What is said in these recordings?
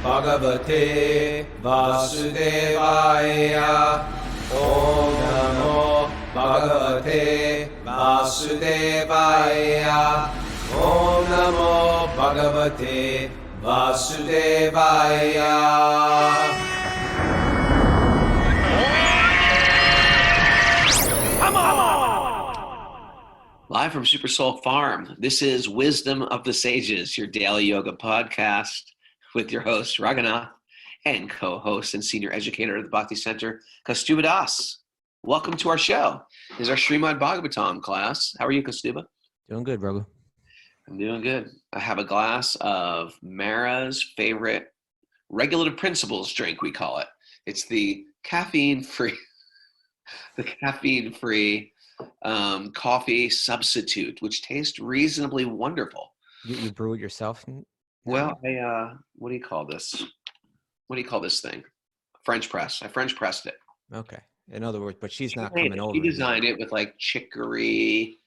Bhagavate Vasudevaya. Om Namo Bhagavate Vasudevaya. Om Namo Bhagavate Vasudevaya. Live from Super Soul Farm, this is Wisdom of the Sages, your daily yoga podcast with your host, Raghunath, and co-host and senior educator at the Bhakti Center, Kaustubha. Welcome to our show. This is our Srimad Bhagavatam class. How are you, Kaustubha? Doing good, Raghu. I'm doing good. I have a glass of Mara's favorite regulative principles drink, we call it. It's the caffeine-free coffee substitute, which tastes reasonably wonderful. You brew it yourself? Well, what do you call this? What do you call this thing? French press. I French pressed it. Okay. In other words, but she's not coming over. She designed it with like chicory,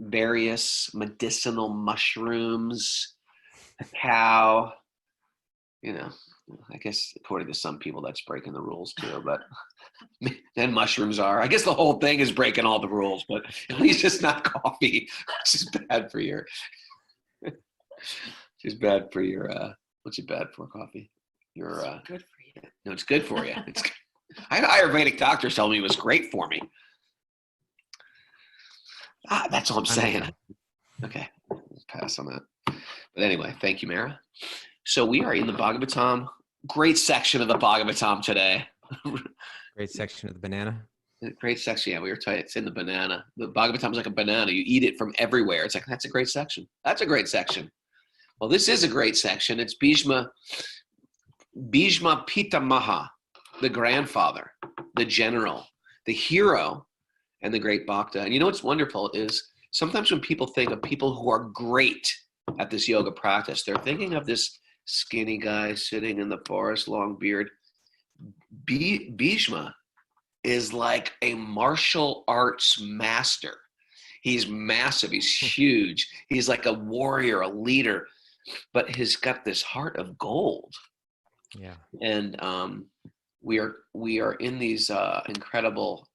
various medicinal mushrooms, cacao. You know, I guess according to some people that's breaking the rules too, but then mushrooms are. I guess the whole thing is breaking all the rules, but at least it's not coffee, which is bad for your. It's bad for your. What's it bad for? Coffee. Your. Good for you. No, it's good for you. It's. I had Ayurvedic doctors tell me it was great for me. That's all I'm saying. Okay, let's pass on that. But anyway, thank you, Mara. So we are in the Bhagavatam. Great section of the Bhagavatam today. Great section of the banana. Great section. Yeah, we were tight. It's in the banana. The Bhagavatam is like a banana. You eat it from everywhere. It's like, that's a great section. That's a great section. Well, this is a great section. It's Bhishma Pitamaha, the grandfather, the general, the hero, and the great Bhakta. And you know what's wonderful is sometimes when people think of people who are great at this yoga practice, they're thinking of this skinny guy sitting in the forest, long beard. Bhishma is like a martial arts master. He's massive. He's huge. He's like a warrior, a leader, but he's got this heart of gold. Yeah. And we are in these incredible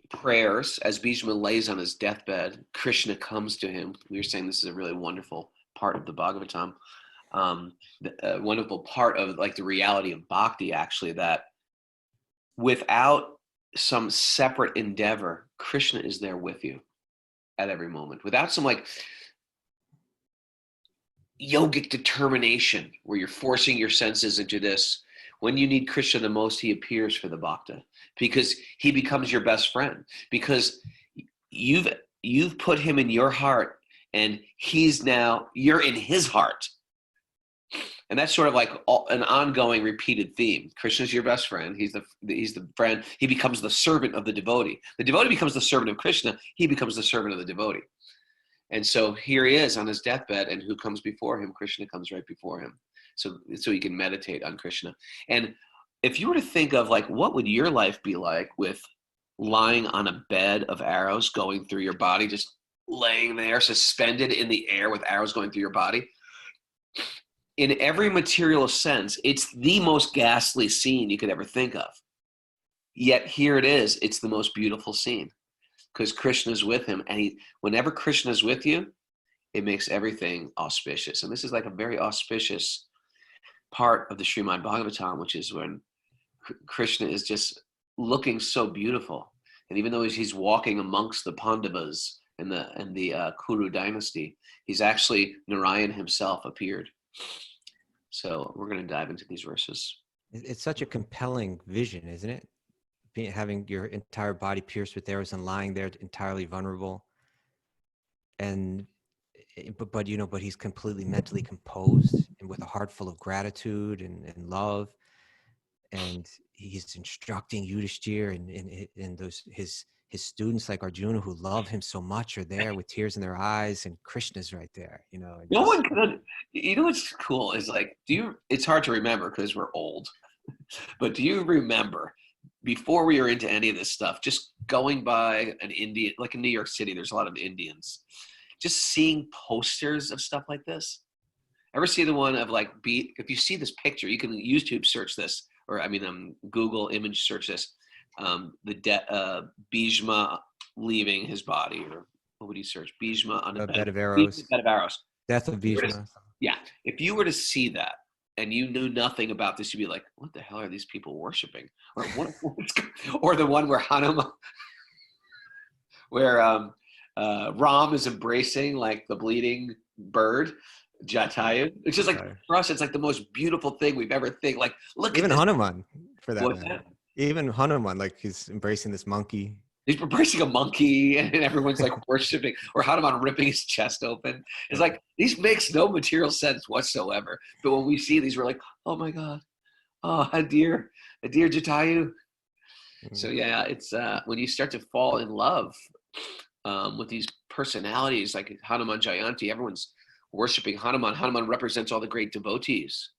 prayers as Bhishma lays on his deathbed. Krishna comes to him. We were saying this is a really wonderful part of the Bhagavatam. A wonderful part of like the reality of bhakti, actually, that without some separate endeavor, Krishna is there with you at every moment. Without some like yogic determination where you're forcing your senses into this. When you need Krishna the most, he appears for the bhakta because he becomes your best friend, because you've put him in your heart and you're in his heart. And that's sort of like an ongoing repeated theme. Krishna's your best friend. He's the friend. He becomes the servant of the devotee. The devotee becomes the servant of Krishna. He becomes the servant of the devotee. And so here he is on his deathbed, and who comes before him? Krishna comes right before him. So he can meditate on Krishna. And if you were to think of like, what would your life be like with lying on a bed of arrows going through your body, just laying there suspended in the air with arrows going through your body? In every material sense, it's the most ghastly scene you could ever think of. Yet here it is. It's the most beautiful scene because Krishna's with him. And whenever Krishna's with you, it makes everything auspicious. And this is like a very auspicious part of the Srimad Bhagavatam, which is when Krishna is just looking so beautiful. And even though he's walking amongst the Pandavas and the Kuru dynasty, he's actually Narayan himself appeared. So we're going to dive into these verses. It's such a compelling vision, isn't it? Having your entire body pierced with arrows and lying there entirely vulnerable. And but he's completely mentally composed and with a heart full of gratitude and love. And he's instructing Yudhishthira and those his students like Arjuna who love him so much are there with tears in their eyes, and Krishna's right there. No one could. You know what's cool is like, it's hard to remember because we're old, but do you remember before we were into any of this stuff, just going by an Indian, like in New York City, there's a lot of Indians, just seeing posters of stuff like this? Ever see the one of like, if you see this picture, you can YouTube search this, or Google image search this. Bheeshma leaving his body, or what would you search? Bheeshma on A a bed of arrows. bed of arrows. Death of Bhishma. Yeah. If you were to see that and you knew nothing about this, you'd be like, what the hell are these people worshiping? Or or the one where Hanuman, where Ram is embracing like the bleeding bird, Jatayu. It's just like, for us, it's like the most beautiful thing we've ever think. Like, look even at this. Hanuman, for that What's matter. that? Even Hanuman, like he's embracing this monkey. He's embracing a monkey, and everyone's like worshiping, or Hanuman ripping his chest open. It's like, these makes no material sense whatsoever. But when we see these, we're like, oh my God, oh, a dear Jatayu. So yeah, it's when you start to fall in love with these personalities like Hanuman Jayanti, everyone's worshiping Hanuman. Hanuman represents all the great devotees.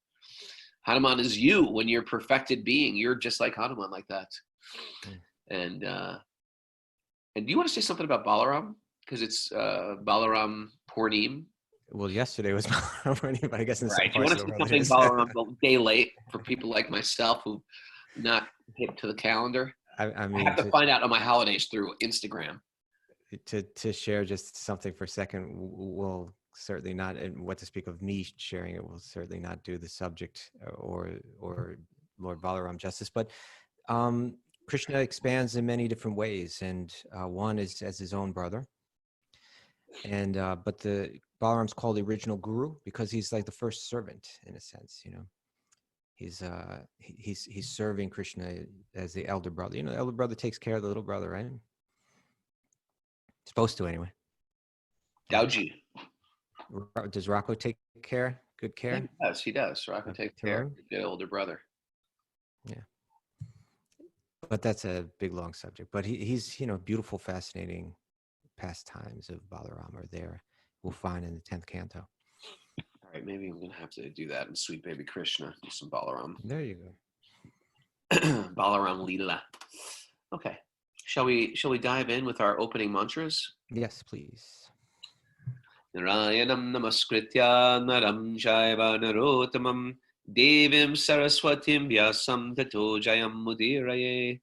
Hanuman is you when you're perfected being. You're just like Hanuman, like that. And do you want to say something about Balaram? Because it's Balaram Purnim. Well, yesterday was Balaram Purnim, but I guess in some right. Do you want parts to of the say world something Balaram a day late for people like myself who not hip to the calendar? I mean, I have to find out on my holidays through Instagram. To share just something for a second will certainly not, and what to speak of me sharing it will certainly not do the subject or Lord Balaram justice. But Krishna expands in many different ways, and one is as his own brother. And but the Balaram's called the original guru because he's like the first servant in a sense, you know. He's serving Krishna as the elder brother. You know, the elder brother takes care of the little brother, right? Supposed to, anyway. Dauji. Does Rocco take good care? He does. Rocco takes care of the older brother. Yeah. But that's a big, long subject. But he's, you know, beautiful, fascinating pastimes of Balaram are there. We'll find in the 10th canto. All right, maybe I'm going to have to do that in Sweet Baby Krishna. Do some Balaram. There you go. Balaram Leela. Okay. Shall we dive in with our opening mantras? Yes, please. Narayanam namaskritya naram jaiva narotamam devim saraswatim vyasam tato jayam mudiraye.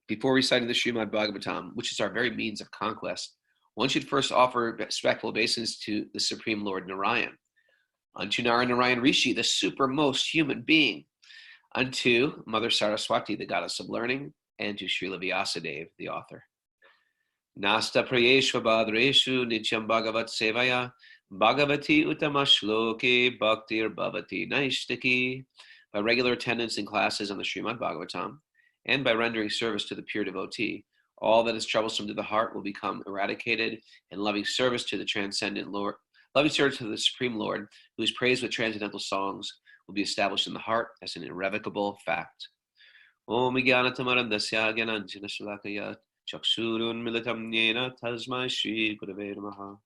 Before reciting the Srimad Bhagavatam, which is our very means of conquest, one should first offer respectful obeisance to the Supreme Lord Narayan, unto Narayan Rishi, the supermost human being, unto Mother Saraswati, the goddess of learning, and to Srila Vyasadeva, the author. Nasta prayeshva badreshu nityam bhagavat sevaya bhagavati utamashloke bhaktir bhavati naishtaki. By regular attendance in classes on the Srimad Bhagavatam, and by rendering service to the pure devotee, all that is troublesome to the heart will become eradicated, and loving service to the transcendent Lord, loving service to the Supreme Lord, who is praised with transcendental songs, will be established in the heart as an irrevocable fact. Om Jnanatamarandasya Jnananjana Shalakaya Chakshurun Militam Yena Tasmai Shri Gurave Namaha.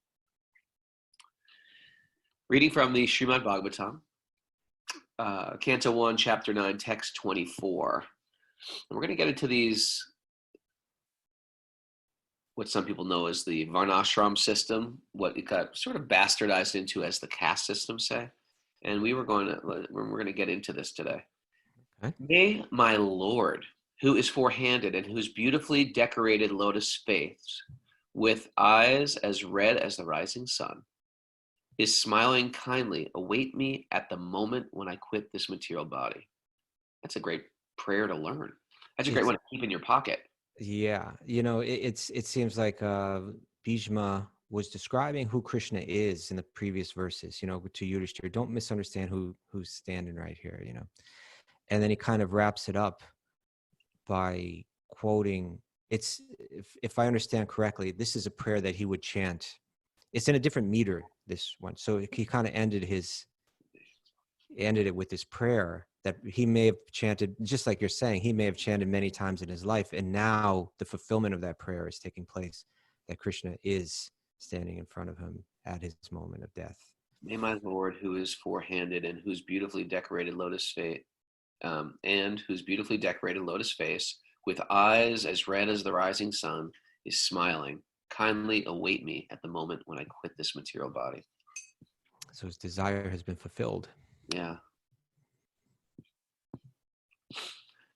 Reading from the Srimad Bhagavatam, Canto 1, Chapter 9, Text 24. And we're going to get into these, what some people know as the varnashrama system, what it got sort of bastardized into as the caste system, say. And we're going to get into this today. Okay. May my Lord, who is four-handed and whose beautifully decorated lotus face, with eyes as red as the rising sun, is smiling kindly, await me at the moment when I quit this material body. That's a great prayer to learn. That's a great one to keep in your pocket. Yeah, you know, it seems like Bheeshma was describing who Krishna is in the previous verses, you know, to Yudhishthira. Don't misunderstand who's standing right here, you know. And then he kind of wraps it up by quoting, it's, if I understand correctly, this is a prayer that he would chant. It's in a different meter, this one. So he kind of ended it with this prayer that he may have chanted, just like you're saying, he may have chanted many times in his life. And now the fulfillment of that prayer is taking place, that Krishna is standing in front of him at his moment of death. May my Lord, who is four-handed and whose beautifully decorated lotus face, with eyes as red as the rising sun, is smiling, kindly await me at the moment when I quit this material body. So his desire has been fulfilled. Yeah.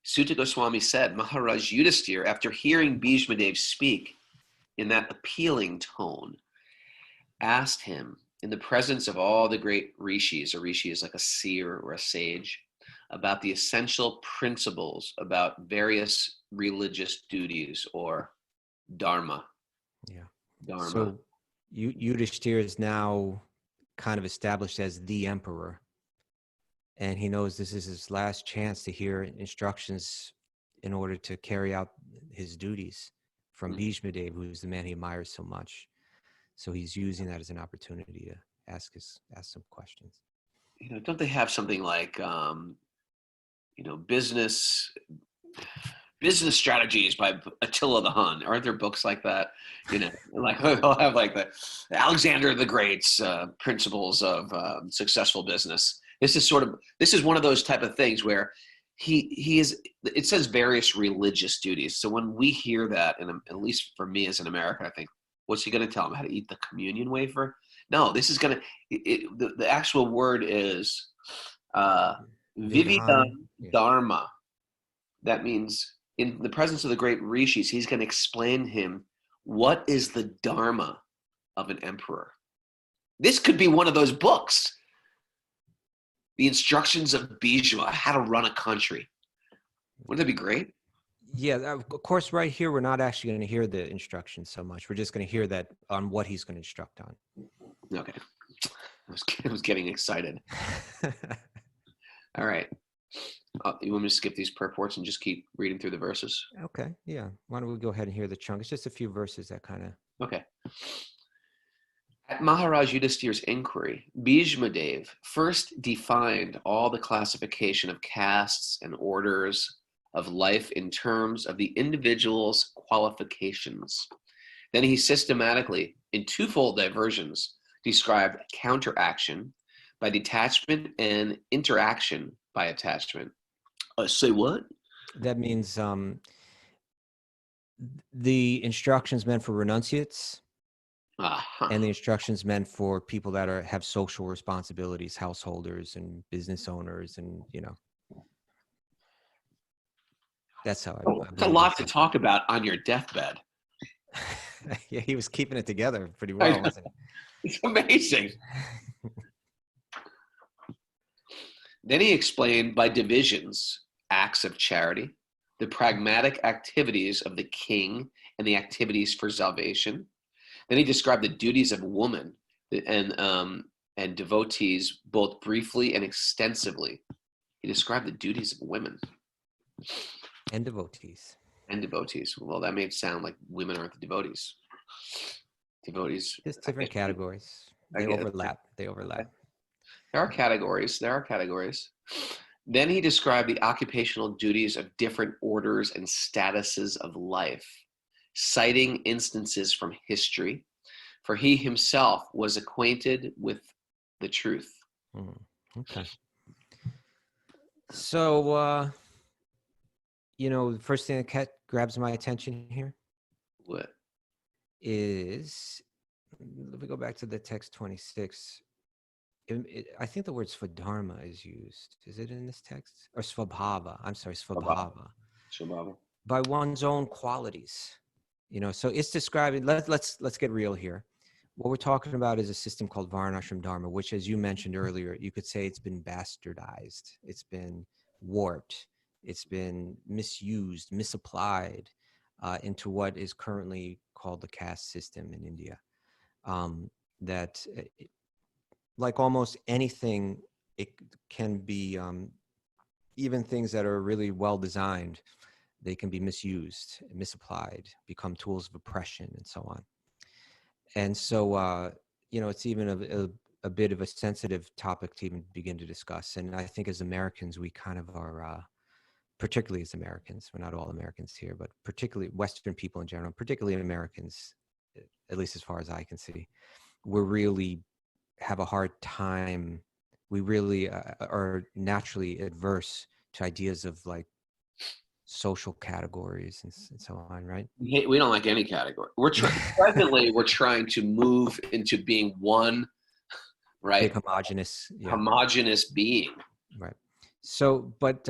Sutta Goswami said, Maharaj Yudhisthira, after hearing Bhishma Dev speak in that appealing tone, asked him, in the presence of all the great rishis, a rishi is like a seer or a sage, about the essential principles about various religious duties or dharma. Yeah. Dharma. So Yudhishthira is now kind of established as the emperor. And he knows this is his last chance to hear instructions in order to carry out his duties from Bhishma Dev, who's the man he admires so much. So he's using that as an opportunity to ask some questions. Don't they have something like, business strategies by Attila the Hun? Aren't there books like that? Like they'll have like the Alexander the Great's principles of successful business. This is one of those type of things where he is. It says various religious duties. So when we hear that, and at least for me as an American, I think, what's he going to tell him? How to eat the communion wafer? No, this is going to. The actual word is Vivida Dharma. That means in the presence of the great rishis, he's going to explain to him what is the dharma of an emperor. This could be one of those books. The instructions of Bheeshma, how to run a country. Wouldn't that be great? Yeah, of course, right here, we're not actually going to hear the instructions so much. We're just going to hear that on what he's going to instruct on. Okay. I was getting excited. All right. You want me to skip these purports and just keep reading through the verses? Okay, yeah. Why don't we go ahead and hear the chunk? It's just a few verses that kind of... Okay. At Maharaj Yudhisthira's inquiry, Bhishma Dev first defined all the classification of castes and orders of life in terms of the individual's qualifications. Then he systematically, in twofold diversions, described counteraction by detachment and interaction by attachment. Say what? That means the instructions meant for renunciates, and the instructions meant for people that have social responsibilities, householders and business owners, and that's how I it's a lot to talk about on your deathbed. Yeah, he was keeping it together pretty well, wasn't he? It's amazing. Then he explained by divisions, acts of charity, the pragmatic activities of the king and the activities for salvation. Then he described the duties of women and devotees both briefly and extensively. He described the duties of women. And devotees. And devotees. Well, that made it sound like women aren't the devotees. Devotees. Just different categories. They overlap. There are categories. Then he described the occupational duties of different orders and statuses of life, citing instances from history, for he himself was acquainted with the truth. Okay. So, the first thing that grabs my attention here is, let me go back to the text 26. I think the word svadharma is used. Is it in this text? Or svabhava. I'm sorry, svabhava. By one's own qualities. So it's describing, let's get real here. What we're talking about is a system called varnashrama dharma, which, as you mentioned earlier, you could say it's been bastardized. It's been warped. It's been misused, misapplied into what is currently called the caste system in India. That, like almost anything, it can be, even things that are really well designed, they can be misused, misapplied, become tools of oppression, and so on. And so, it's even a bit of a sensitive topic to even begin to discuss. And I think as Americans, we kind of are, particularly as Americans, we're not all Americans here, but particularly Western people in general, particularly Americans, at least as far as I can see, we're really have a hard time. We really are naturally adverse to ideas of like social categories and so on, right? We don't like any category. Presently we're trying to move into being one right? Big homogenous, yeah. Homogenous being. Right. So, but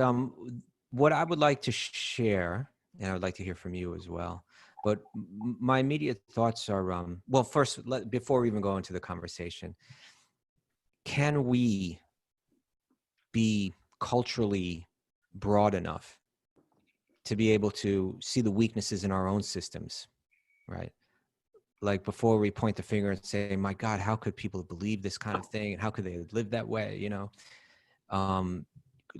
what I would like to share, and I would like to hear from you as well, but my immediate thoughts are, well, first, before we even go into the conversation, can we be culturally broad enough to be able to see the weaknesses in our own systems, right? Like before we point the finger and say, my God, how could people believe this kind of thing? And how could they live that way? You know,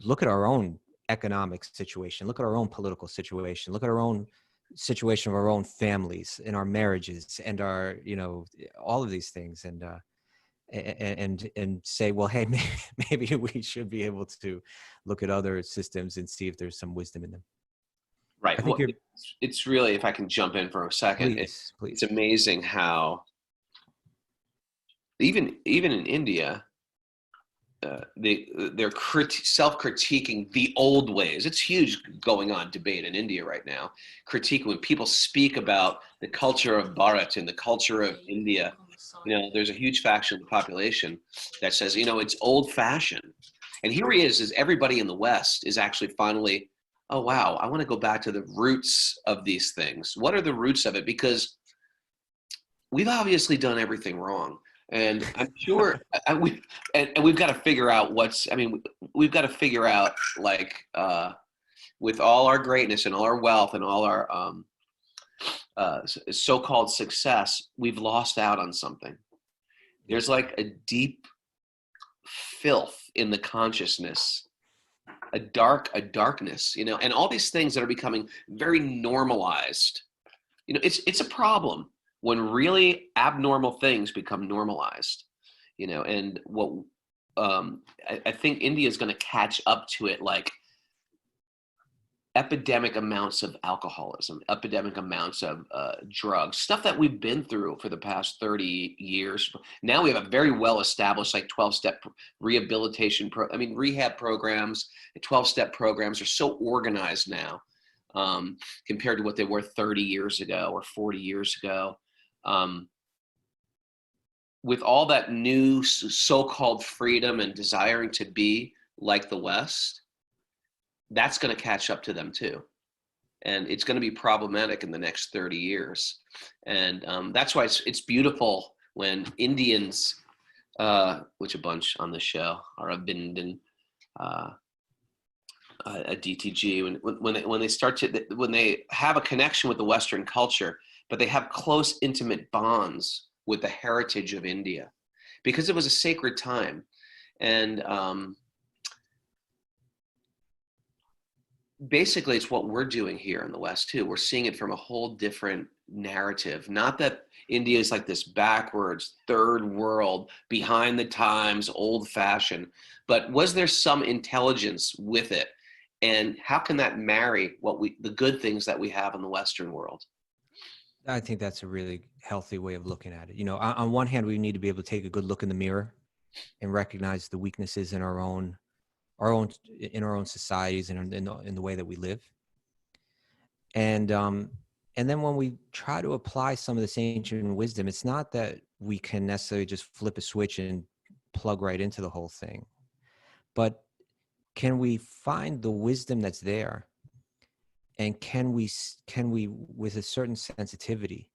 look at our own economic situation, look at our own political situation, look at our own situation of our own families and our marriages and our, you know, all of these things. And say, well, hey, maybe we should be able to look at other systems and see if there's some wisdom in them. Right. I think Well, it's really, if I can jump in for a second, please. It's amazing how even in India, they're self-critiquing the old ways. It's huge going on debate in India right now. Critique when people speak about the culture of Bharat and the culture of India. You know, there's a huge faction of the population that says, you know, it's old-fashioned. And here he is everybody in the West is actually finally, oh wow, I want to go back to the roots of these things. What are the roots of it? Because we've obviously done everything wrong. And I'm sure we've got to figure out we've got to figure out, like, with all our greatness and all our wealth and all our so-called success, we've lost out on something. There's like a deep filth in the consciousness, a darkness, you know, and all these things that are becoming very normalized. You know, it's a problem when really abnormal things become normalized, you know, and what I think India is going to catch up to it, like epidemic amounts of alcoholism, epidemic amounts of drugs, stuff that we've been through for the past 30 years. Now we have a very well-established, like 12-step rehabilitation, rehab programs, 12-step programs are so organized now compared to what they were 30 years ago or 40 years ago. With all that new so-called freedom and desiring to be like the West, that's going to catch up to them too. And it's going to be problematic in the next 30 years. And that's why it's beautiful when Indians, which a bunch on the show are a Bindin, a DTG, when they have a connection with the Western culture, but they have close, intimate bonds with the heritage of India, because it was a sacred time. And basically, it's what we're doing here in the West too. We're seeing it from a whole different narrative. Not that India is like this backwards, third world, behind the times, old fashioned, but was there some intelligence with it? And how can that marry the good things that we have in the Western world? I think that's a really healthy way of looking at it. You know, on one hand, we need to be able to take a good look in the mirror and recognize the weaknesses in our own societies and in the way that we live. And then when we try to apply some of this ancient wisdom, it's not that we can necessarily just flip a switch and plug right into the whole thing, but can we find the wisdom that's there? And can we, with a certain sensitivity,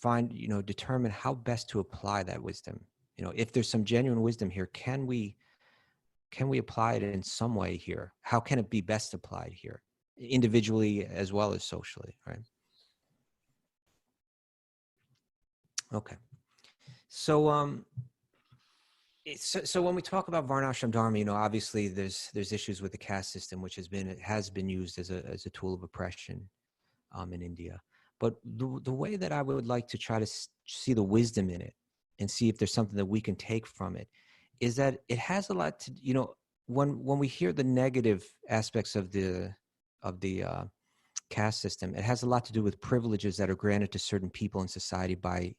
determine how best to apply that wisdom? You know, if there's some genuine wisdom here, can we apply it in some way here? How can it be best applied here, individually as well as socially, right? Okay. So, so when we talk about varnashram dharma, you know, obviously there's issues with the caste system, which has been used as a tool of oppression in India. But the way that I would like to try to see the wisdom in it and see if there's something that we can take from it is that it has a lot to, you know, when we hear the negative aspects of the caste system, it has a lot to do with privileges that are granted to certain people in society by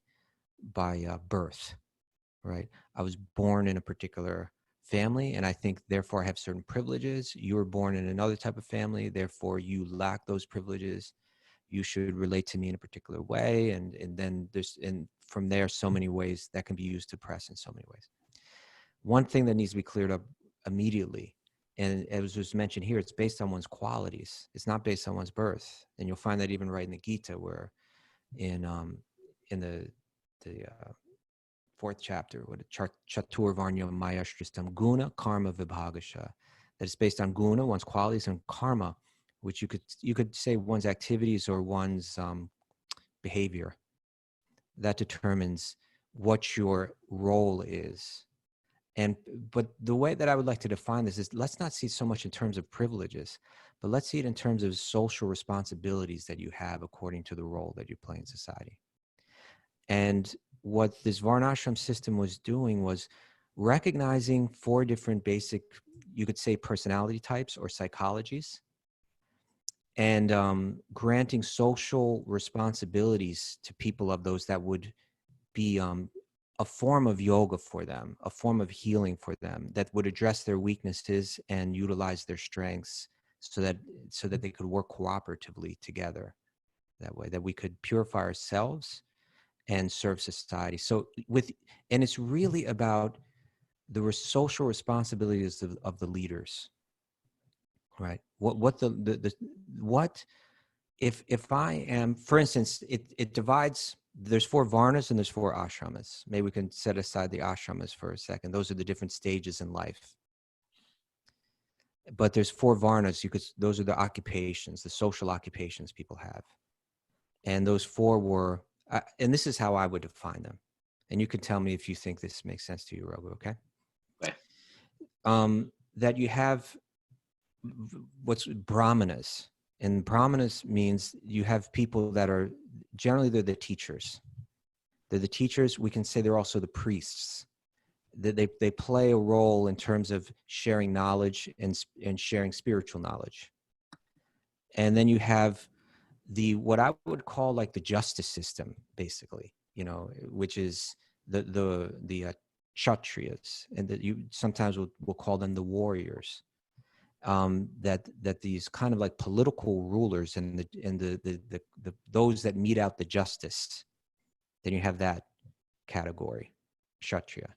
birth, right? I was born in a particular family, and I think therefore I have certain privileges. You were born in another type of family, therefore you lack those privileges. You should relate to me in a particular way, and then from there so many ways that can be used to press in so many ways. One thing that needs to be cleared up immediately, and as was mentioned here, it's based on one's qualities. It's not based on one's birth. And you'll find that even right in the Gita, where in the fourth chapter, what Chatur Varnya Maya Shristam Guna Karma Vibhagasha, that is based on guna, one's qualities, and karma, which you could say one's activities or one's behavior. That determines what your role is. But the way that I would like to define this is, let's not see it so much in terms of privileges, but let's see it in terms of social responsibilities that you have according to the role that you play in society. And what this Varnashram system was doing was recognizing 4 different basic, you could say, personality types or psychologies, and granting social responsibilities to people of those that would be a form of yoga for them, a form of healing for them, that would address their weaknesses and utilize their strengths so that they could work cooperatively together that way, that we could purify ourselves and serve society. So and it's really about the social responsibilities of the leaders, right? What if I am, for instance, it divides, there's 4 varnas and there's 4 ashramas. Maybe we can set aside the ashramas for a second. Those are the different stages in life. But there's 4 varnas, those are the occupations, the social occupations people have. And those 4 were, and this is how I would define them. And you can tell me if you think this makes sense to you, Raghu, okay? Okay. That you have what's Brahmanas. And Brahmanas means you have people that are, generally they're the teachers. They're the teachers. We can say they're also the priests. They play a role in terms of sharing knowledge and sharing spiritual knowledge. And then you have what I would call like the justice system, basically, which is the kshatriyas, and that you sometimes will call them the warriors. That these kind of like political rulers and those that mete out the justice, then you have that category, kshatriya.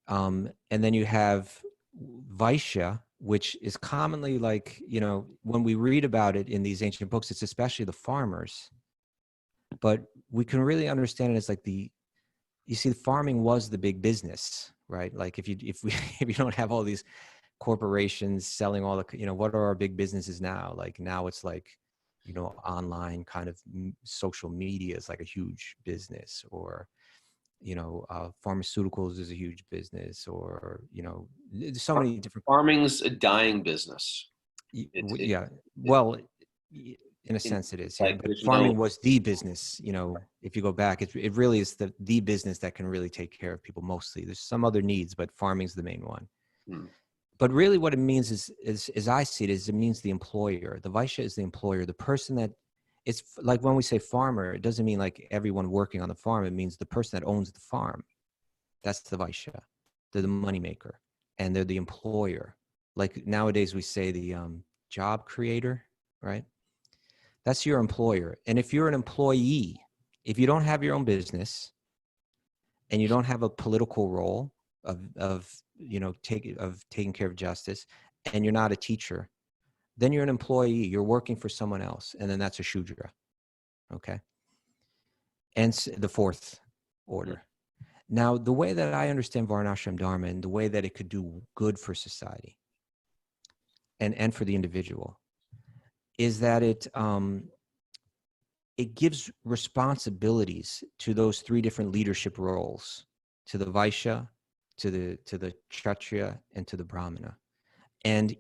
And then you have Vaishya, which is commonly like, when we read about it in these ancient books, it's especially the farmers. But we can really understand it as like you see, farming was the big business, right? Like if you don't have all these corporations selling all the, what are our big businesses now? Like now it's like, online kind of social media is like a huge business, or, pharmaceuticals is a huge business, or, there's so many different. Farming's a dying business. Well, in a sense it is, but farming was the business, if you go back, it really is the business that can really take care of people mostly. There's some other needs, but farming's the main one. But really what it means is, as I see it, is it means the employer. The Vaishya is the employer, the person that, it's like when we say farmer, it doesn't mean like everyone working on the farm. It means the person that owns the farm. That's the Vaishya. They're the moneymaker, and they're the employer. Like nowadays we say the job creator, right? That's your employer. And if you're an employee, if you don't have your own business and you don't have a political role of taking care of justice, and you're not a teacher, then you're an employee. You're working for someone else, and then that's a Shudra, okay? And the 4th order. Now, the way that I understand Varnashram Dharma and the way that it could do good for society and for the individual is that it gives responsibilities to those 3 different leadership roles, to the Vaishya, to the Kshatriya, and to the Brahmana. And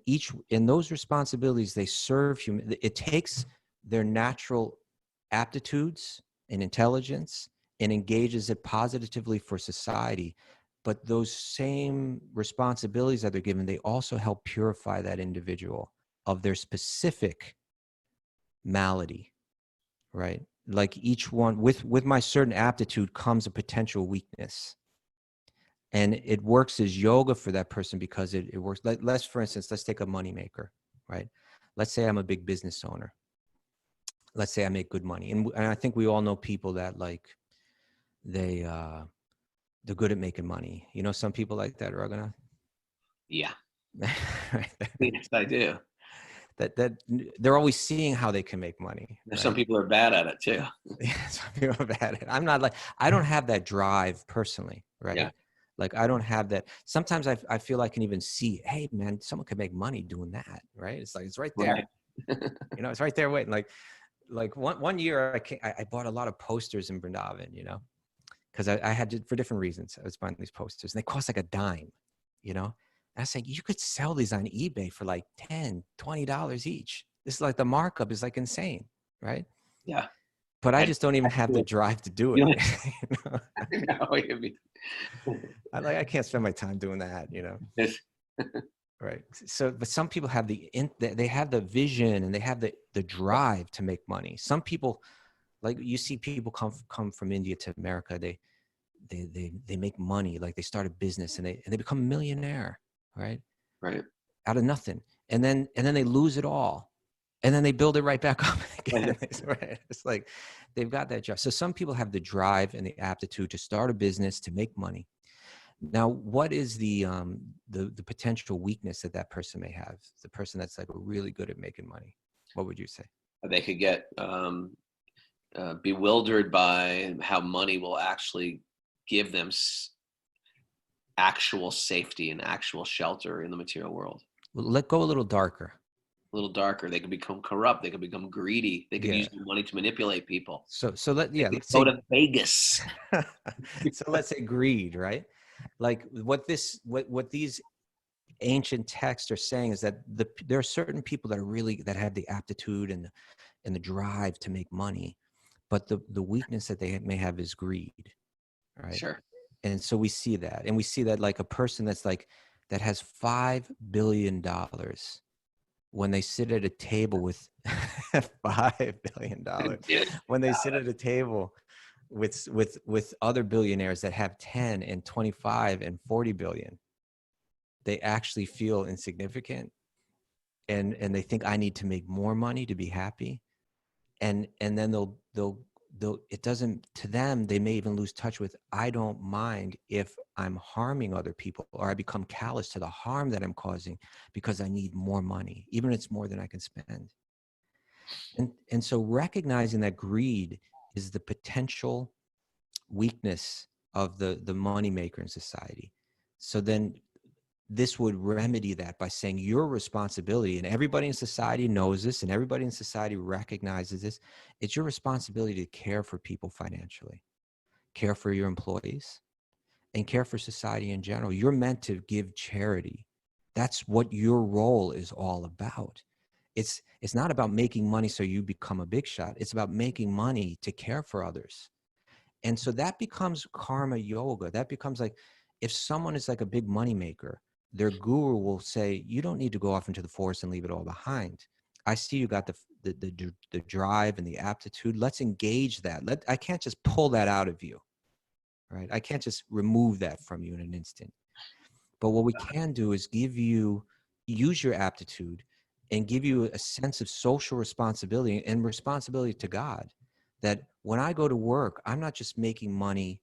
in those responsibilities, they serve it takes their natural aptitudes and intelligence and engages it positively for society. But those same responsibilities that they're given, they also help purify that individual of their specific malady, right? Like each one, with my certain aptitude comes a potential weakness. And it works as yoga for that person because it works. For instance, let's take a moneymaker, right? Let's say I'm a big business owner. Let's say I make good money. And I think we all know people that like, they're good at making money. You know, some people like that, Raghunath. Yeah. Right? Yes, I do. That they're always seeing how they can make money. There's Right? some people are bad at it too. Yeah, some people are bad at it. I'm not like, I don't have that drive personally, right? Yeah. Like I don't have that. Sometimes I feel I can even see, hey man, someone could make money doing that, right? It's like, it's right there. Right. You know, it's right there waiting. Like one year I bought a lot of posters in Vrindavan, you know, because I had to, for different reasons. I was buying these posters and they cost like a dime, you know. And I was saying, you could sell these on eBay for like $10, $20 each. This is like the markup is like insane, right? Yeah. But I just don't even have the drive to do it. You You know? know, I can't spend my time doing that, you know. it's, Right. So, but some people have they have the vision and they have the drive to make money. Some people, like you see people come from India to America, they make money, like they start a business and they become a millionaire, right? right. Out of nothing. And then they lose it all. And then they build it right back up again. Right. It's like they've got that drive. So some people have the drive and the aptitude to start a business, to make money. Now, what is the potential weakness that person may have? The person that's like really good at making money. What would you say? They could get bewildered by how money will actually give them actual safety and actual shelter in the material world. Well, let go a little darker. A little darker. They could become corrupt. They could become greedy. They could use the money to manipulate people. So let's go to Vegas. So let's say greed, right? Like what these ancient texts are saying is that there are certain people that have the aptitude and the drive to make money, but the weakness that they may have is greed, right? Sure. And so we see that like a person that has $5 billion, when they sit at a table with $5 billion, when they sit at a table with other billionaires that have 10 and 25 and 40 billion, they actually feel insignificant and they think I need to make more money to be happy. And then they'll it doesn't, to them, they may even lose touch with, I don't mind if I'm harming other people or I become callous to the harm that I'm causing because I need more money, even if it's more than I can spend. And so recognizing that greed is the potential weakness of the moneymaker in society. So then this would remedy that by saying your responsibility, and everybody in society knows this and everybody in society recognizes this, it's your responsibility to care for people financially, care for your employees, and care for society in general. You're meant to give charity. That's what your role is all about. It's not about making money so you become a big shot. It's about making money to care for others. And so that becomes karma yoga. That becomes like, if someone is like a big money maker, their guru will say, you don't need to go off into the forest and leave it all behind. I see you got the drive and the aptitude. Let's engage that. I can't just pull that out of you, right? I can't just remove that from you in an instant. But what we can do is use your aptitude and give you a sense of social responsibility and responsibility to God, that when I go to work, I'm not just making money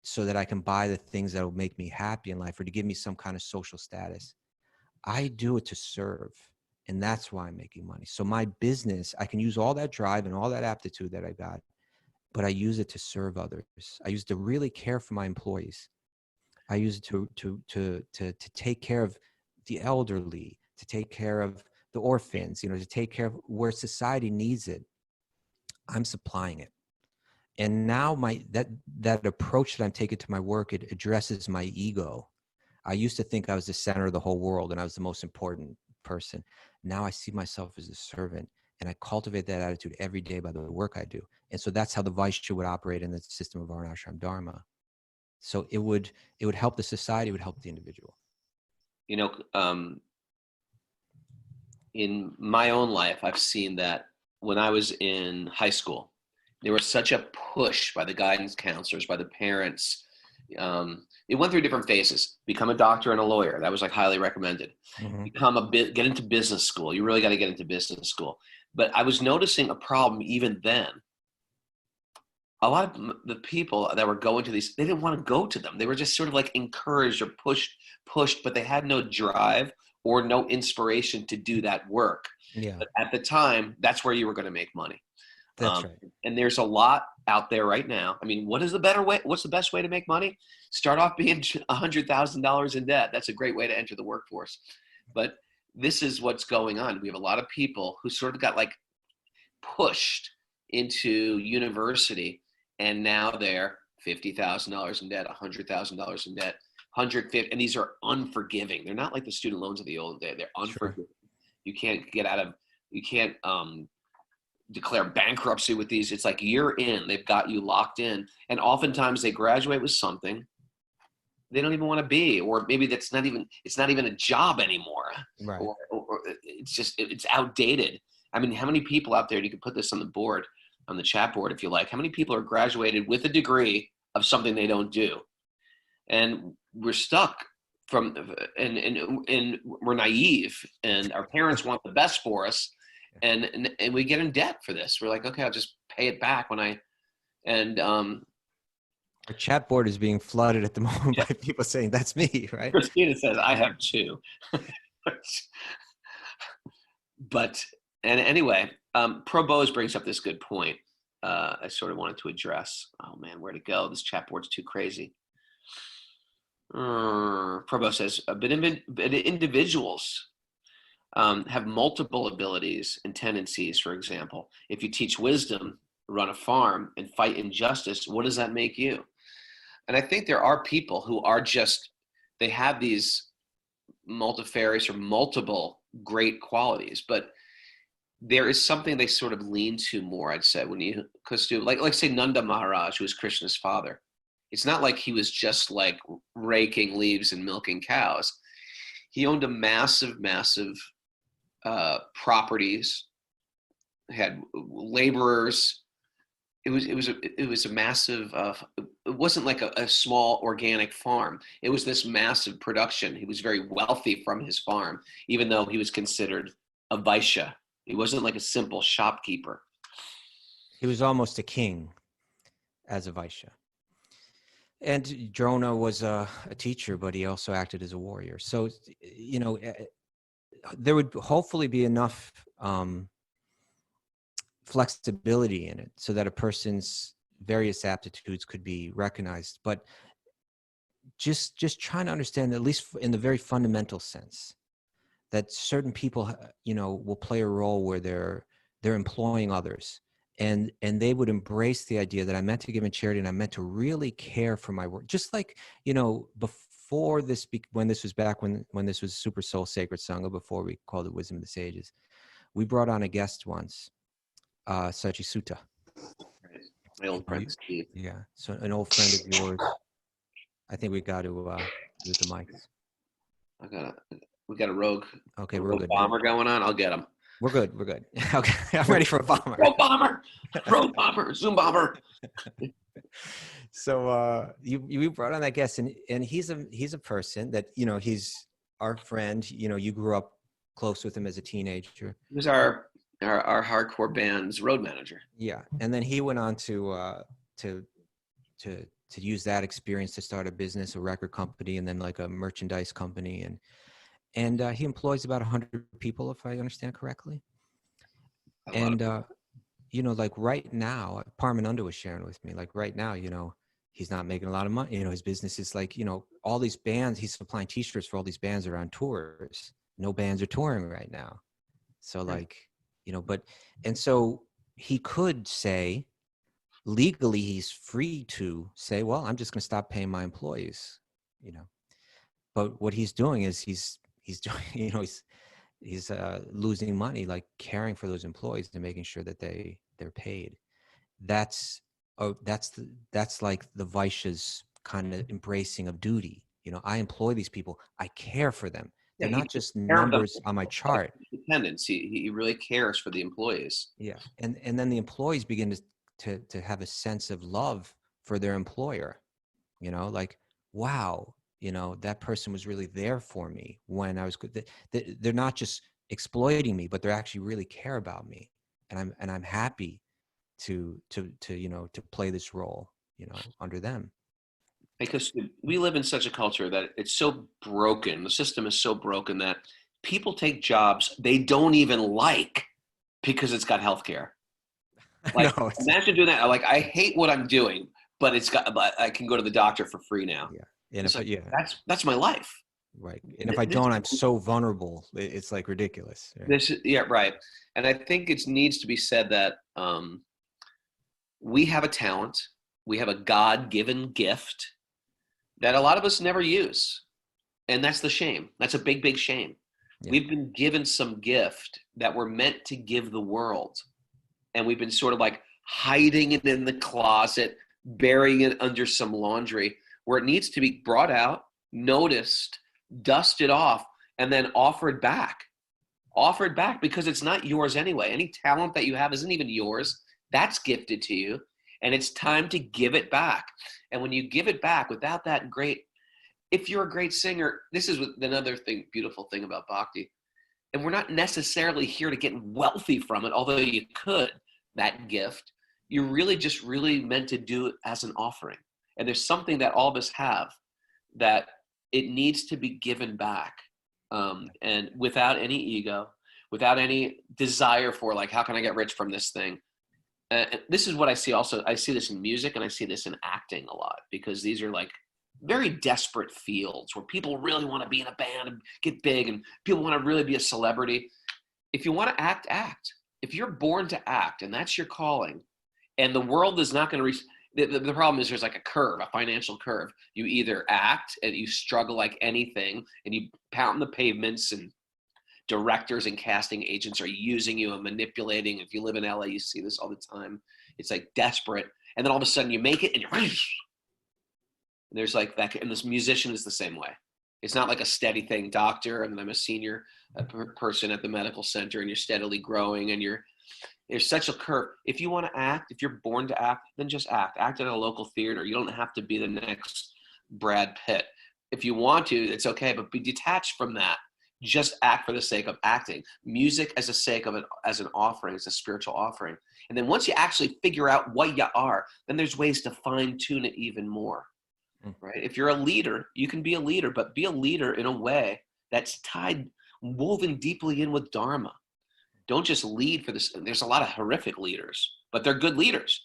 so that I can buy the things that will make me happy in life or to give me some kind of social status. I do it to serve. And that's why I'm making money. So my business, I can use all that drive and all that aptitude that I got, but I use it to serve others. I use it to really care for my employees. I use it to take care of the elderly, to take care of the orphans, to take care of where society needs it. I'm supplying it. And now that approach that I'm taking to my work, it addresses my ego. I used to think I was the center of the whole world and I was the most important person. Now I see myself as a servant, and I cultivate that attitude every day by the work I do. And so that's how the Vaishya would operate in the system of varnashrama dharma. So it would help the society, it would help the individual. In my own life, I've seen that when I was in high school, there was such a push by the guidance counselors, by the parents. It went through different phases. Become a doctor and a lawyer. That was like highly recommended. Mm-hmm. Get into business school. You really got to get into business school. But I was noticing a problem even then. a lot of the people that were going to these, they didn't want to go to them. They were just sort of like encouraged or pushed, but they had no drive or no inspiration to do that work. Yeah, But at the time, that's where you were going to make money. that's right. And there's a lot out there right now. I mean, what is the better way? What's the best way to make money? Start off being $100,000 in debt. That's a great way to enter the workforce. But this is what's going on. We have a lot of people who sort of got like pushed into university, and now they're $50,000 in debt, $100,000 in debt, 150, and these are unforgiving. They're not like the student loans of the old day. They're unforgiving. Sure. You can't declare bankruptcy with these. It's like you're in, they've got you locked in. And oftentimes they graduate with something they don't even want to be, or maybe it's not even a job anymore. Right. Or it's outdated. I mean, how many people out there, and you can put this on the board, on the chat board if you like, how many people are graduated with a degree of something they don't do? And we're stuck and we're naive, and our parents want the best for us. And we get in debt for this. We're like, okay, I'll just pay it back when our chat board is being flooded at the moment by people saying, that's me, right? Christina says, I have two. But, and anyway, Pro Bose brings up this good point. I sort of wanted to address. Oh man, where'd it go? This chat board's too crazy. Pro Bose says, but individuals have multiple abilities and tendencies. For example, if you teach wisdom, run a farm, and fight injustice, what does that make you? And I think there are people who are just, they have these multifarious or multiple great qualities, but there is something they sort of lean to more, I'd say, when you, like say Nanda Maharaj, who was Krishna's father. It's not like he was just like raking leaves and milking cows. He owned a massive properties, had laborers. It was a massive. It wasn't like a small organic farm. It was this massive production. He was very wealthy from his farm, even though he was considered a Vaishya. He wasn't like a simple shopkeeper. He was almost a king as a Vaishya. And Drona was a teacher, but he also acted as a warrior. So, you know, there would hopefully be enough flexibility in it so that a person's various aptitudes could be recognized. But just trying to understand, at least in the very fundamental sense, that certain people, you know, will play a role where they're employing others, and they would embrace the idea that I'm meant to give in charity and I'm meant to really care for my work. Just like, you know, before this, when this was back when this was Super Soul Sacred Sangha, before we called it Wisdom of the Sages, we brought on a guest once, Sachi Sutta. Right. My old friend Steve. Yeah, so an old friend of yours. I think we got to use the mics. We got a rogue. Okay, a we're rogue good. Bomber going on. I'll get him. We're good. Okay, I'm ready for a bomber. Rogue bomber, rogue bomber, Zoom bomber. So you brought on that guest, and he's a person that, you know, he's our friend. You know, you grew up close with him as a teenager. He was our hardcore band's road manager. Yeah, and then he went on to use that experience to start a business, a record company, and then like a merchandise company, and he employs about 100 people, if I understand correctly. And you know, like right now, Parmananda was sharing with me, like right now, you know, he's not making a lot of money. You know, his business is like, you know, all these bands, he's supplying t-shirts for all these bands that are on tours. No bands are touring right now. So like, you know, and so he could say, legally, he's free to say, well, I'm just going to stop paying my employees, you know. But what he's doing is he's doing, you know, he's losing money, like caring for those employees and making sure that they're paid. That's like the Vaishya's kind of embracing of duty. You know, I employ these people. I care for them. They're not just numbers on my chart. Dependence. He really cares for the employees. Yeah, and then the employees begin to have a sense of love for their employer. You know, like, wow, you know, that person was really there for me when I was good. They're not just exploiting me, but they actually really care about me, and I'm happy to to play this role, under them. Because we live in such a culture that it's so broken. The system is so broken that people take jobs they don't even like because it's got healthcare. Like, No, imagine doing that. Like, I hate what I'm doing, but I can go to the doctor for free now. yeah. And It's if like, that's my life. right. And if I don't, I'm so vulnerable. It's like ridiculous. Right? Right. And I think it needs to be said that we have a talent, we have a God-given gift that a lot of us never use. And that's the shame. That's a big, big shame. Yeah. We've been given some gift that we're meant to give the world. And we've been sort of like hiding it in the closet, burying it under some laundry, where it needs to be brought out, noticed, dusted off, and then offered back. Offered back, because it's not yours anyway. Any talent that you have isn't even yours. That's gifted to you. And it's time to give it back. And when you give it back without that if you're a great singer, this is another thing, beautiful thing about Bhakti. And we're not necessarily here to get wealthy from it, although you could, that gift. You're really just really meant to do it as an offering. And there's something that all of us have that it needs to be given back. And without any ego, without any desire for like, how can I get rich from this thing? This is what I see also. I see this in music and I see this in acting a lot, because these are like very desperate fields where people really want to be in a band and get big, and people want to really be a celebrity. If you want to act, act. If you're born to act and that's your calling, and the world is not going to the problem is there's like a curve, a financial curve. You either act and you struggle like anything and you pound the pavements, and directors and casting agents are using you and manipulating. If you live in LA, you see this all the time. It's like desperate. And then all of a sudden you make it and you're, and there's like that. And this musician is the same way. It's not like a steady thing. Doctor, and I'm a senior person at the medical center, and you're steadily growing, and there's such a curve. If you want to act, if you're born to act, then just act. Act at a local theater. You don't have to be the next Brad Pitt. If you want to, it's okay, but be detached from that. Just act for the sake of acting. Music as a sake of it, as an offering, as a spiritual offering. And then once you actually figure out what you are, then there's ways to fine tune it even more, right? If you're a leader, you can be a leader, but be a leader in a way that's woven deeply in with Dharma. Don't just lead for this. There's a lot of horrific leaders, but they're good leaders,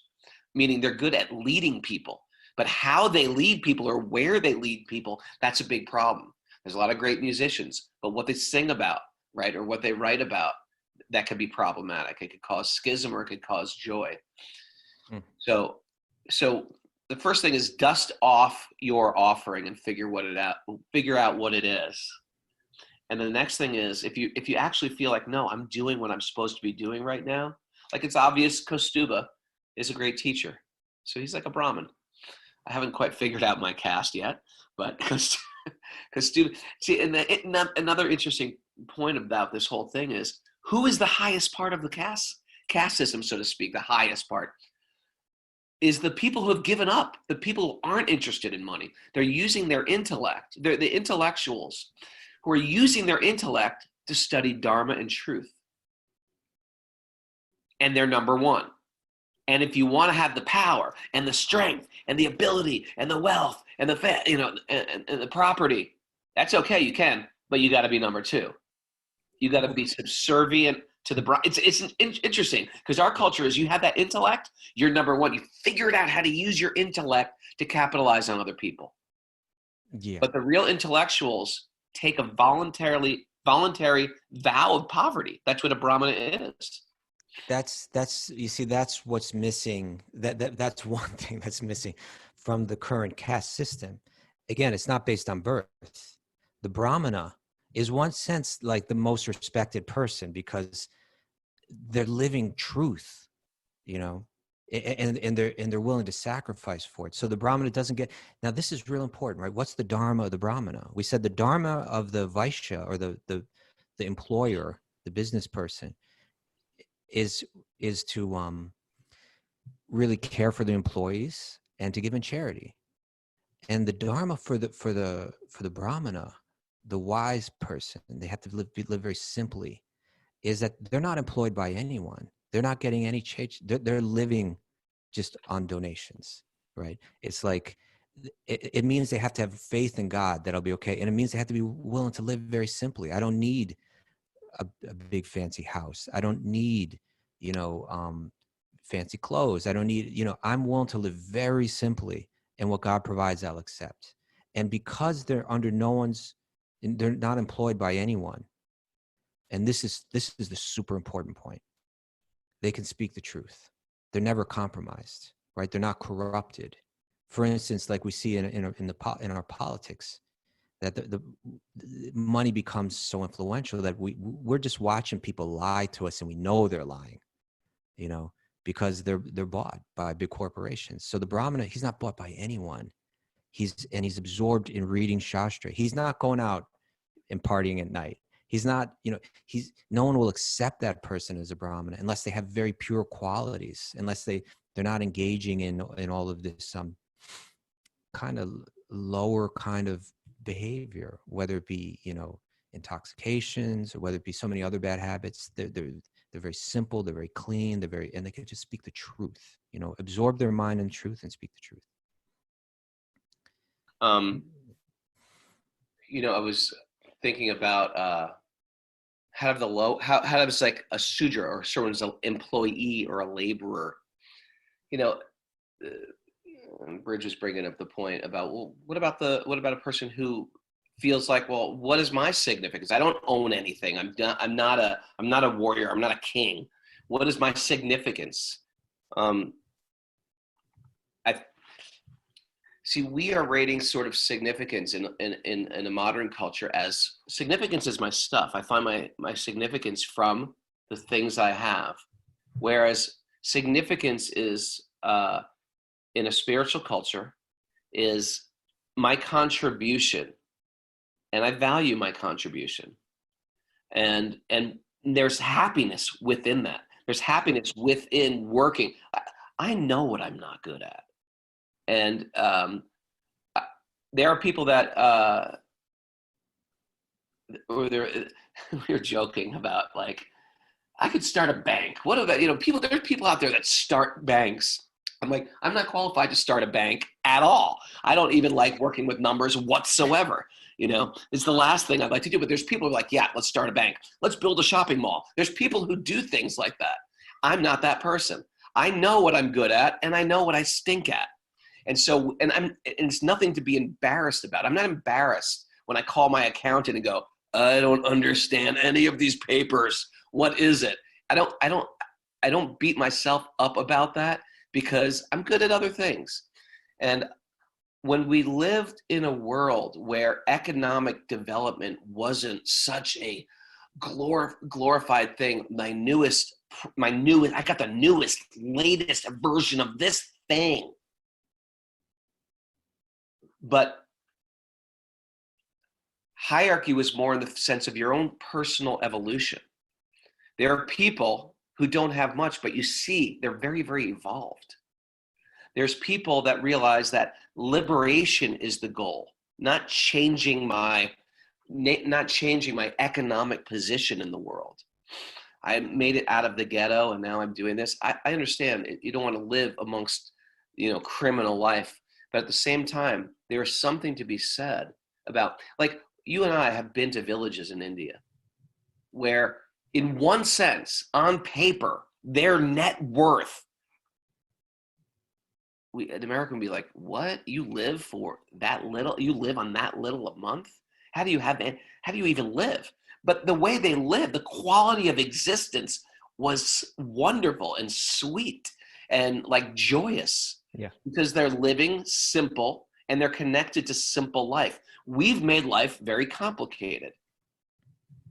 meaning they're good at leading people. But how they lead people or where they lead people, that's a big problem. There's a lot of great musicians, but what they sing about, right, or what they write about, that could be problematic. It could cause schism, or it could cause joy. So the first thing is dust off your offering and figure out what it is. And the next thing is, if you actually feel like, no, I'm doing what I'm supposed to be doing right now, like it's obvious Kaustubha is a great teacher. So he's like a Brahmin. I haven't quite figured out my caste yet, but see, and another interesting point about this whole thing is, who is the highest part of the caste system, so to speak? The highest part is the people who have given up, the people who aren't interested in money. They're using their intellect. They're the intellectuals who are using their intellect to study Dharma and truth. And they're number one. And if you want to have the power and the strength and the ability and the wealth and the and the property, that's okay, you can, but you got to be number two. You got to be subservient to the. It's interesting, because our culture is, you have that intellect, you're number one. You figured out how to use your intellect to capitalize on other people. Yeah. But the real intellectuals take a voluntary vow of poverty. That's what a Brahmana is. That's you see, that's what's missing. That's one thing that's missing from the current caste system. Again, it's not based on birth. The Brahmana is, one sense, like the most respected person, because they're living truth, and they're willing to sacrifice for it. So the Brahmana doesn't get. Now this is real important, right? What's the Dharma of the Brahmana? We said the Dharma of the Vaishya, or the employer, the business person, is to really care for the employees and to give in charity. And the Dharma for the Brahmana, the wise person, they have to live very simply, is that they're not employed by anyone. They're not getting any change. They're living just on donations, right? It's like, it means they have to have faith in God that it'll be okay. And it means they have to be willing to live very simply. I don't need a big fancy house. I don't need, fancy clothes. I don't need, I'm willing to live very simply, and what God provides, I'll accept. And because they're under they're not employed by anyone. And this is the super important point. They can speak the truth. They're never compromised, right? They're not corrupted. For instance, like we see in our politics, that the money becomes so influential that we're just watching people lie to us, and we know they're lying, because they're bought by big corporations. So the Brahmana, he's not bought by anyone. He's absorbed in reading Shastra. He's not going out and partying at night. He's not, no one will accept that person as a Brahmana unless they have very pure qualities, unless they're not engaging in all of this kind of lower kind of behavior, whether it be, intoxications, or whether it be so many other bad habits. They're very simple, they're very clean, and they can just speak the truth, absorb their mind in truth and speak the truth. I was thinking about how does like a Sudra, or someone's an employee or a laborer, Bridge was bringing up the point about, well, what about a person who feels like, well, what is my significance? I don't own anything. I'm not a warrior. I'm not a king. What is my significance? We are rating sort of significance in a modern culture as significance is my stuff. I find my significance from the things I have, whereas significance is in a spiritual culture is my contribution, and I value my contribution, and there's happiness within that. There's happiness within working. I know what I'm not good at, and there are people that we were joking about, like, I could start a bank. What about, there's people out there that start banks. I'm like, I'm not qualified to start a bank at all. I don't even like working with numbers whatsoever. It's the last thing I'd like to do. But there's people who are like, yeah, let's start a bank. Let's build a shopping mall. There's people who do things like that. I'm not that person. I know what I'm good at, and I know what I stink at. And so, and it's nothing to be embarrassed about. I'm not embarrassed when I call my accountant and go, I don't understand any of these papers. What is it? I don't beat myself up about that, because I'm good at other things. And when we lived in a world where economic development wasn't such a glorified thing, I got the newest, latest version of this thing. But hierarchy was more in the sense of your own personal evolution. There are people who don't have much, but you see they're very, very evolved. There's people that realize that liberation is the goal, not changing my economic position in the world. I made it out of the ghetto, and now I'm doing this. I understand you don't want to live amongst, criminal life, but at the same time, there is something to be said about, like, you and I have been to villages in India where, in one sense, on paper, their net worth, an American would be like, what? You live for that little? You live on that little a month? How do you even live? But the way they live, the quality of existence was wonderful and sweet and like joyous. Yeah. Because they're living simple and they're connected to simple life. We've made life very complicated.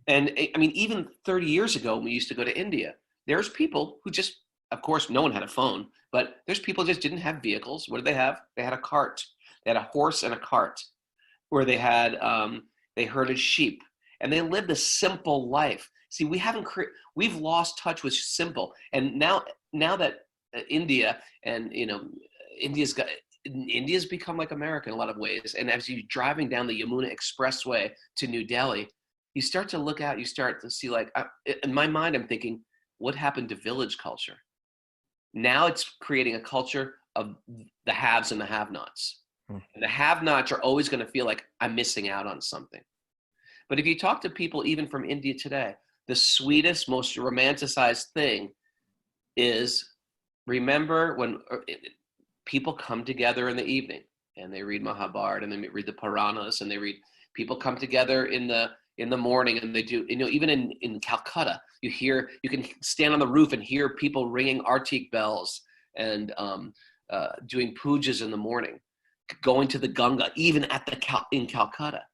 And I mean, even 30 years ago, when we used to go to India, there's people who just, of course, no one had a phone, but there's people who just didn't have vehicles. What did they have? They had a cart. They had a horse and a cart, where they had, they herded sheep, and they lived a simple life. See, we've lost touch with simple. And now that India and, India's become like America in a lot of ways. And as you're driving down the Yamuna Expressway to New Delhi, you start to look out, you start to see, like, in my mind, I'm thinking, what happened to village culture? Now it's creating a culture of the haves and the have-nots. And the have-nots are always going to feel like I'm missing out on something. But if you talk to people even from India today, the sweetest, most romanticized thing is, remember when people come together in the evening and they read Mahabharata and they read the Puranas and people come together in the morning and they do, even in Calcutta, you can stand on the roof and hear people ringing artik bells and doing pujas in the morning, going to the Ganga, even in Calcutta.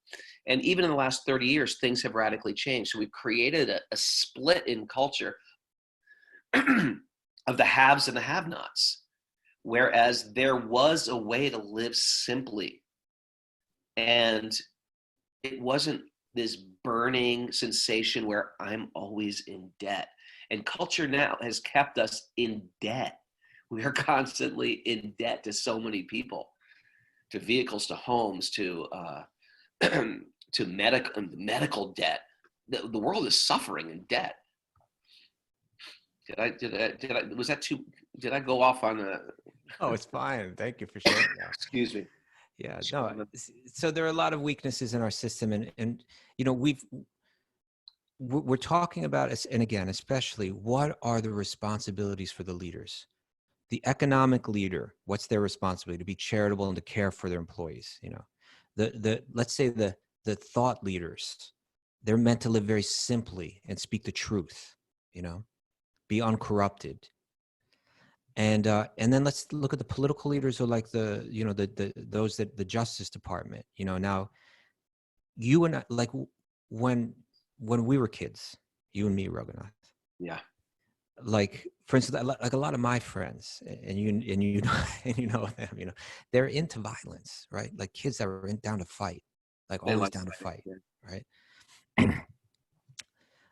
And even in the last 30 years, things have radically changed. So we've created a split in culture of the haves and the have-nots, whereas there was a way to live simply. And it wasn't this burning sensation where I'm always in debt. And culture now has kept us in debt. We are constantly in debt to so many people, to vehicles, to homes, to to medical debt. The world is suffering in debt. Did I go off on a? Oh, it's fine. Thank you for sharing that. Excuse me. Yeah, no. So there are a lot of weaknesses in our system, and we're talking about, and again, especially, what are the responsibilities for the leaders? The economic leader, what's their responsibility? To be charitable and to care for their employees. Let's say the thought leaders, they're meant to live very simply and speak the truth. Be uncorrupted. And then let's look at the political leaders, or like those that the Justice Department. Now, you and I, like when we were kids, you and me, Raghunath. Yeah. Like, for instance, like a lot of my friends, and you know them, they're into violence, right? Like kids that are down to fight, like always down to fight, right?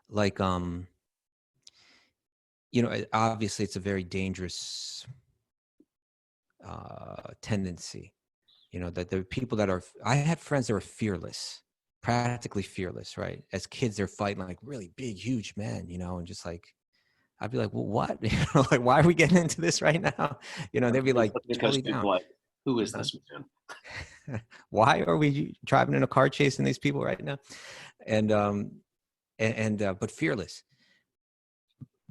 Like, obviously it's a very dangerous tendency, that there are people that are, I had friends that were fearless, practically fearless, right? As kids, they're fighting like really big, huge men, and just like, I'd be like, well, what? Like, why are we getting into this right now? They'd be like, totally down. Like, who is this man? Why are we driving in a car chasing these people right now? And but fearless,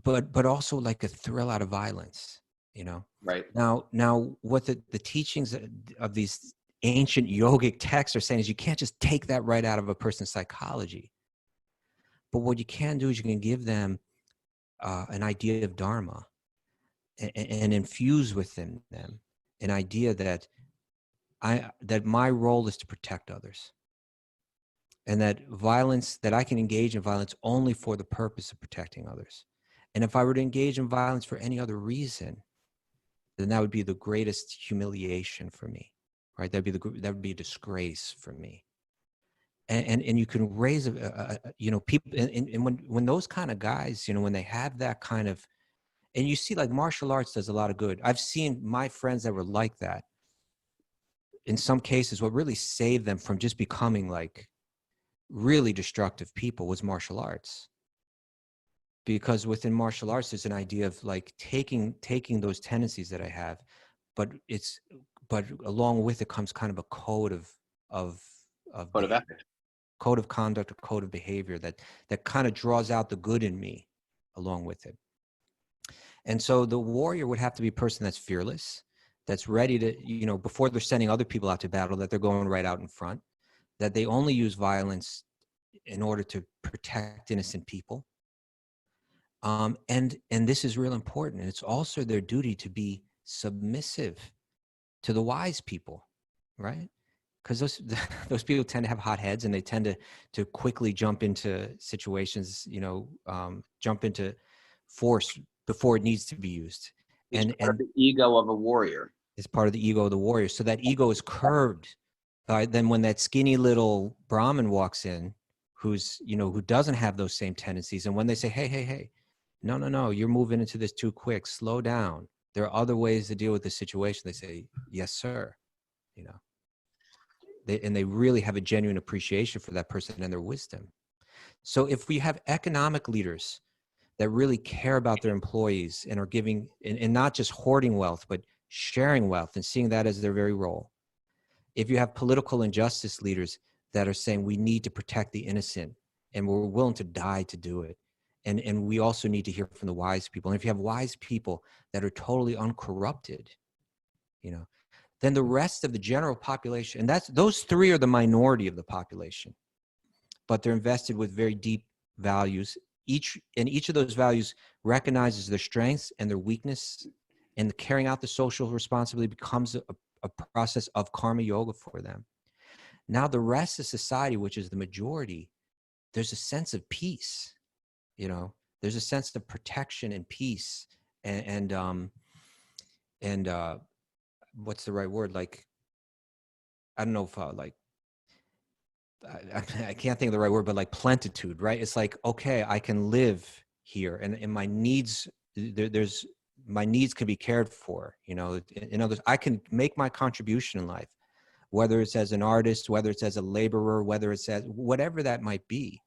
but also like a thrill out of violence, Right. Now what the teachings of these ancient yogic texts are saying is you can't just take that right out of a person's psychology. But what you can do is you can give them an idea of Dharma and infuse within them an idea that my role is to protect others, and that I can engage in violence only for the purpose of protecting others. And if I were to engage in violence for any other reason, then that would be the greatest humiliation for me, right? That would be a disgrace for me. And you can raise people, and when those kind of guys, when they have that kind of, and you see, like, martial arts does a lot of good. I've seen my friends that were like that. In some cases, what really saved them from just becoming like really destructive people was martial arts. Because within martial arts, there's an idea of like taking those tendencies that I have, but along with it comes kind of a code of ethics. Code of conduct, a code of behavior that kind of draws out the good in me along with it. And so the warrior would have to be a person that's fearless, that's ready to, before they're sending other people out to battle, that they're going right out in front, that they only use violence in order to protect innocent people. And this is real important. And it's also their duty to be submissive to the wise people, right? Because those people tend to have hot heads, and they tend to quickly jump into situations, jump into force before it needs to be used. It's part of the ego of a warrior. It's part of the ego of the warrior. So that ego is curbed. Then when that skinny little Brahmin walks in, who doesn't have those same tendencies, and when they say, hey, no, you're moving into this too quick, slow down. There are other ways to deal with the situation. They say, yes, sir. They really have a genuine appreciation for that person and their wisdom. So if we have economic leaders that really care about their employees and are giving, and not just hoarding wealth, but sharing wealth and seeing that as their very role. If you have political injustice leaders that are saying we need to protect the innocent and we're willing to die to do it. And we also need to hear from the wise people. And if you have wise people that are totally uncorrupted, you know, then the rest of the general population, and those three are the minority of the population, but they're invested with very deep values. Each of those values recognizes their strengths and their weakness, and the carrying out the social responsibility becomes a process of karma yoga for them. Now the rest of society, which is the majority, there's a sense of peace, you know, there's a sense of protection and peace and what's the right word? Like, I don't know if like, I can't think of the right word, but like plentitude, right? It's like, okay, I can live here and my needs, my needs can be cared for, you know. In other words, I can make my contribution in life, whether it's as an artist, whether it's as a laborer, whether it's as whatever that might be.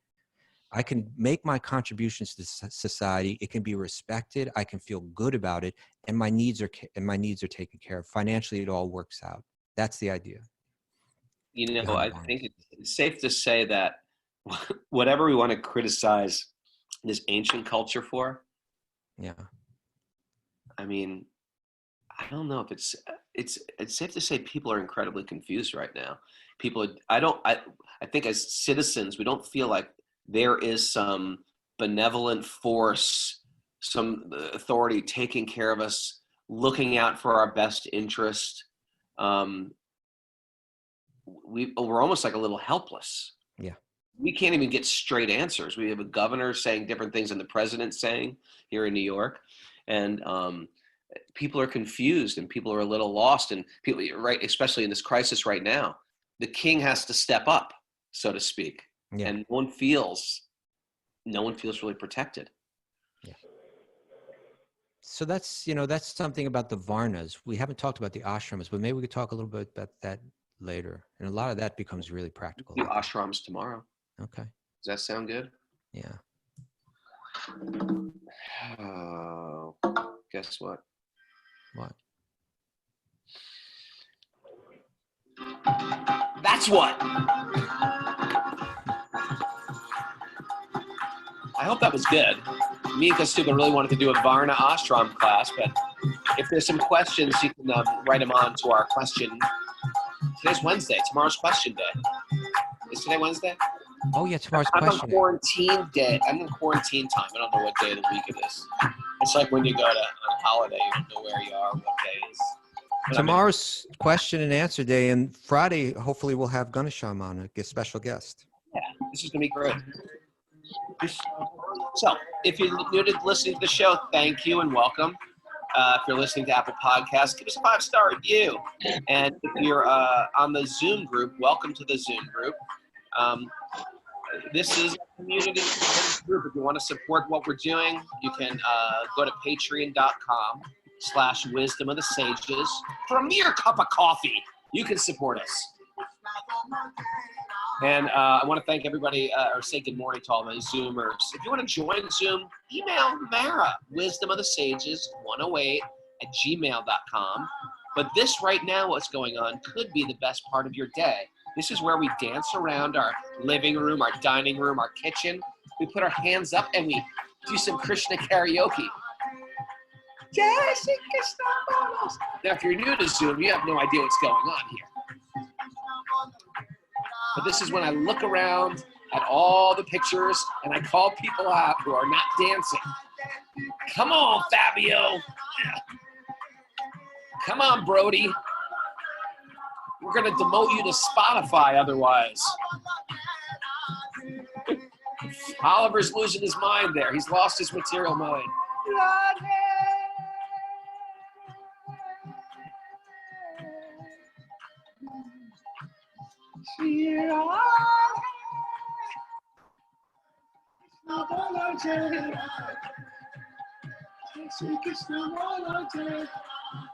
I can make my contributions to society. It can be respected. I can feel good about it, and my needs are taken care of. Financially, it all works out. That's the idea. You know, I think it's safe to say that whatever we want to criticize this ancient culture for, yeah, I mean, I don't know if it's safe to say people are incredibly confused right now. I think as citizens, we don't feel like there is some benevolent force, some authority taking care of us, looking out for our best interest. We're almost like a little helpless. Yeah. We can't even get straight answers. We have a governor saying different things than the president's saying here in New York. And people are confused and people are a little lost. And people, right, especially in this crisis right now, the king has to step up, so to speak. Yeah. And no one feels really protected. Yeah. So that's, you know, that's something about the Varnas. We haven't talked about the ashrams, but maybe we could talk a little bit about that later. And a lot of that becomes really practical. The ashrams tomorrow. Okay. Does that sound good? Yeah. Oh, guess what? What? That's what. I hope that was good. Me and Kaustubha really wanted to do a Varna ashram class, but if there's some questions, you can write them on to our question. Today's Wednesday. Tomorrow's question day. Is today Wednesday? Oh yeah, tomorrow's I'm question. on quarantine day. I'm in quarantine time. I don't know what day of the week it is. It's like when you go to on holiday, you don't know where you are, what day it is. But Tomorrow's question and answer day, and Friday, hopefully we'll have Ganesham on, a special guest. Yeah, this is going to be great. So, if you're new to listening to the show, thank you and welcome. If you're listening to Apple Podcasts, give us a 5-star review. And if you're on the Zoom group, welcome to the Zoom group. This is a community group. If you want to support what we're doing, you can go to patreon.com/wisdom of the sages. For a mere cup of coffee, you can support us. And I want to thank everybody, or say good morning to all my Zoomers. If you want to join Zoom, email Mara, wisdomofthesages108@gmail.com. But this right now, what's going on, could be the best part of your day. This is where we dance around our living room, our dining room, our kitchen. We put our hands up and we do some Krishna karaoke. Jai Shri Krishna. Now, if you're new to Zoom, you have no idea what's going on here. But this is when I look around at all the pictures and I call people out who are not dancing. Come on, Fabio. Come on, Brody. We're going to demote you to Spotify otherwise. Oliver's losing his mind there. He's lost his material mind.